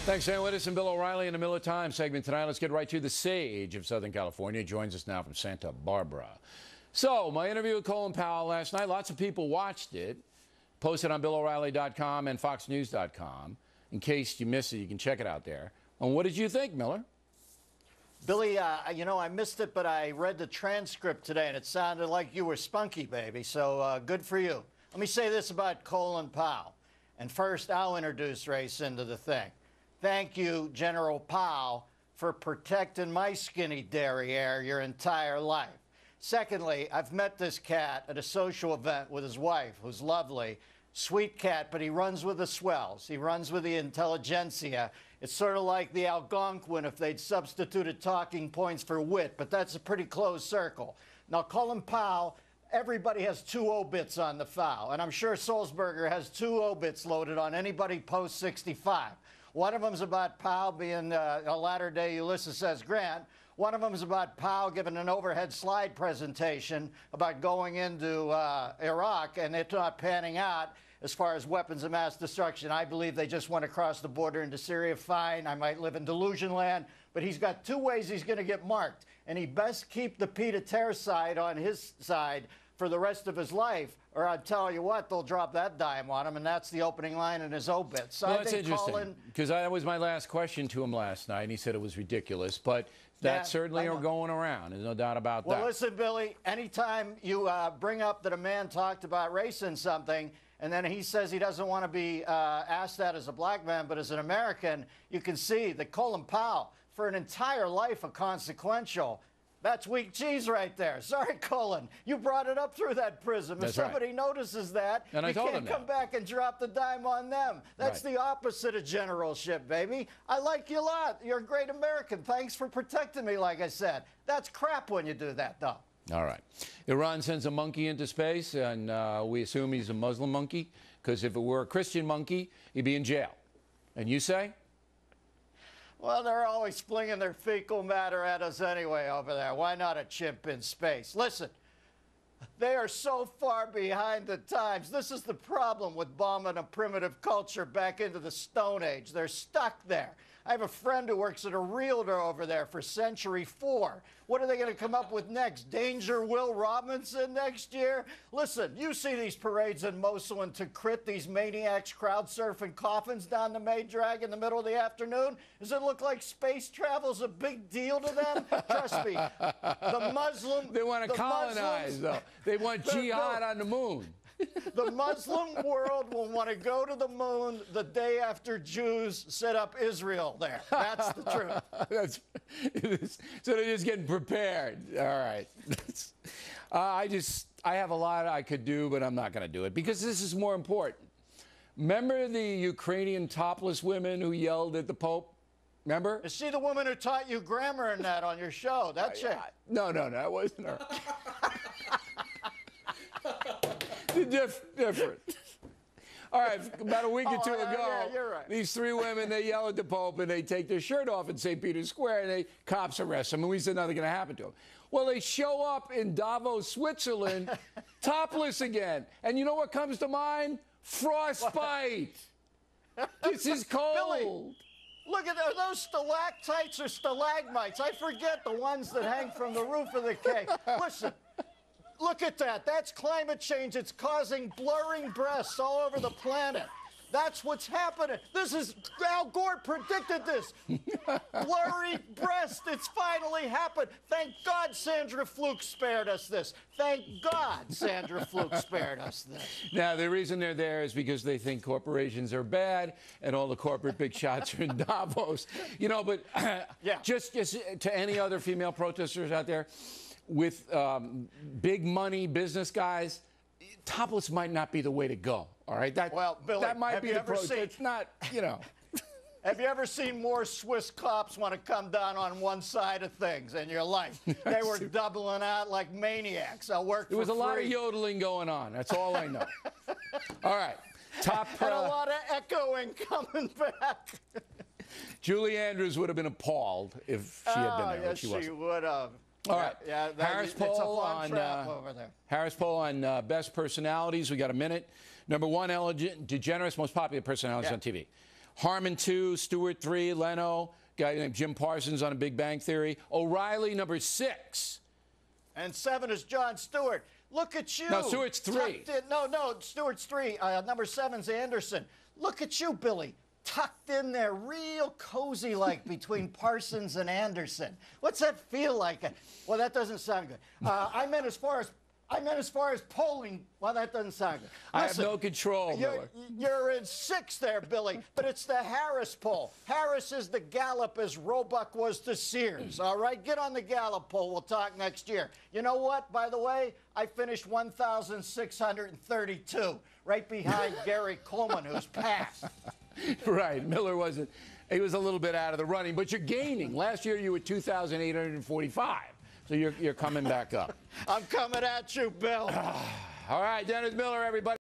Thanks, Sam Wittes and Bill O'Reilly in the Miller Times segment tonight. Let's get right to the sage of Southern California. He joins us now from Santa Barbara. So, my interview with Colin Powell last night, lots of people watched it. Posted on BillO'Reilly.com and FoxNews.com. In case you missed it, you can check it out there. And what did you think, Miller? Billy, I missed it, but I read the transcript today, and it sounded like you were spunky, baby, so good for you. Let me say this about Colin Powell. And first, I'll introduce race into the thing. Thank you, General Powell, for protecting my skinny derriere your entire life. Secondly, I've met this cat at a social event with his wife, who's lovely. Sweet cat, but he runs with the swells. He runs with the intelligentsia. It's sort of like the Algonquin if they'd substituted talking points for wit, but that's a pretty closed circle. Now, Colin Powell, everybody has two obits on the foul, and I'm sure Sulzberger has two obits loaded on anybody post 65. One of them's about Powell being a latter-day Ulysses S. Grant. One of them is about Powell giving an overhead slide presentation about going into Iraq, and it not panning out as far as weapons of mass destruction. I believe they just went across the border into Syria. Fine, I might live in delusion land, but he's got two ways he's going to get marked, and he best keep the pied-à-terre side on his side for the rest of his life, or I'll tell you what, they'll drop that dime on him, and that's the opening line in his obit. So well, I that's think interesting, because that was my last question to him last night, and he said it was ridiculous, but that certainly are going around. There's no doubt about that. Well, listen, Billy, anytime you bring up that a man talked about race in something, and then he says he doesn't want to be asked that as a black man, but as an American, you can see that Colin Powell, for an entire life of consequential, that's weak cheese right there. Sorry, Colin. You brought it up through that prism. If somebody notices that, you can't come back and drop the dime on them. That's the opposite of generalship, baby. I like you a lot. You're a great American. Thanks for protecting me, like I said. That's crap when you do that, though. All right. Iran sends a monkey into space, and we assume he's a Muslim monkey, because if it were a Christian monkey, he'd be in jail. And you say? Well, they're always flinging their fecal matter at us anyway over there. Why not a chimp in space? Listen, they are so far behind the times. This is the problem with bombing a primitive culture back into the Stone Age. They're stuck there. I have a friend who works at a realtor over there for Century 4. What are they going to come up with next? Danger Will Robinson next year? Listen, you see these parades in Mosul and Tikrit, these maniacs crowd surfing coffins down the May Drag in the middle of the afternoon? Does it look like space travel's a big deal to them? Trust me, the Muslim... They want to colonize, though. They want jihad on the moon. The Muslim world will want to go to the moon the day after Jews set up Israel there. That's the truth. So they're just getting prepared. All right. I have a lot I could do, but I'm not going to do it because this is more important. Remember the Ukrainian topless women who yelled at the Pope? Remember? Is she the woman who taught you grammar and that on your show? That chick? No, that wasn't her. Different. All right, about a week or two ago, these three women, they yell at the Pope and they take their shirt off in St. Peter's Square and they cops arrest them, and we said nothing going to happen to them. Well, they show up in Davos, Switzerland, topless again. And you know what comes to mind? Frostbite. This is cold. Billy, look at those stalactites or stalagmites. I forget the ones that hang from the roof of the cave. Listen. Look at that. That's climate change. It's causing blurring breasts all over the planet. That's what's happening. This is, Al Gore predicted this. Blurry breast. It's finally happened. Thank God Sandra Fluke spared us this. Thank God Sandra Fluke spared us this. Now, the reason they're there is because they think corporations are bad and all the corporate big shots are in Davos. You know, but just to any other female protesters out there, with big money business guys, topless might not be the way to go. All right, Billy, that might be the approach. It's not, you know. Have you ever seen more Swiss cops want to come down on one side of things in your life? They were doubling out like maniacs. I worked for free. There was a lot of yodeling going on. That's all I know. All right, and a lot of echoing coming back. Julie Andrews would have been appalled if she had been there. Yes, she would have. All right. Yeah, Harris poll on best personalities. We got a minute. Number one, Ellen DeGeneres, most popular personalities on TV. Harmon 2, Stewart 3, Leno, guy named Jim Parsons on a Big Bang Theory. O'Reilly, number 6. And 7 is Jon Stewart. Look at you. No, Stewart's 3. No, Stewart's 3. Number 7's Anderson. Look at you, Billy. Tucked in there, real cozy like between Parsons and Anderson. What's that feel like? Well, that doesn't sound good. I meant as far as polling. Well, that doesn't sound good. Listen, I have no control, Miller. You're in 6th there, Billy, but it's the Harris poll. Harris is the Gallup as Roebuck was to Sears, all right? Get on the Gallup poll. We'll talk next year. You know what, by the way? I finished 1,632, right behind Gary Coleman, who's passed. Right, Miller wasn't. He was a little bit out of the running, but you're gaining. Last year you were 2,845, so you're coming back up. I'm coming at you, Bill. All right, Dennis Miller, everybody.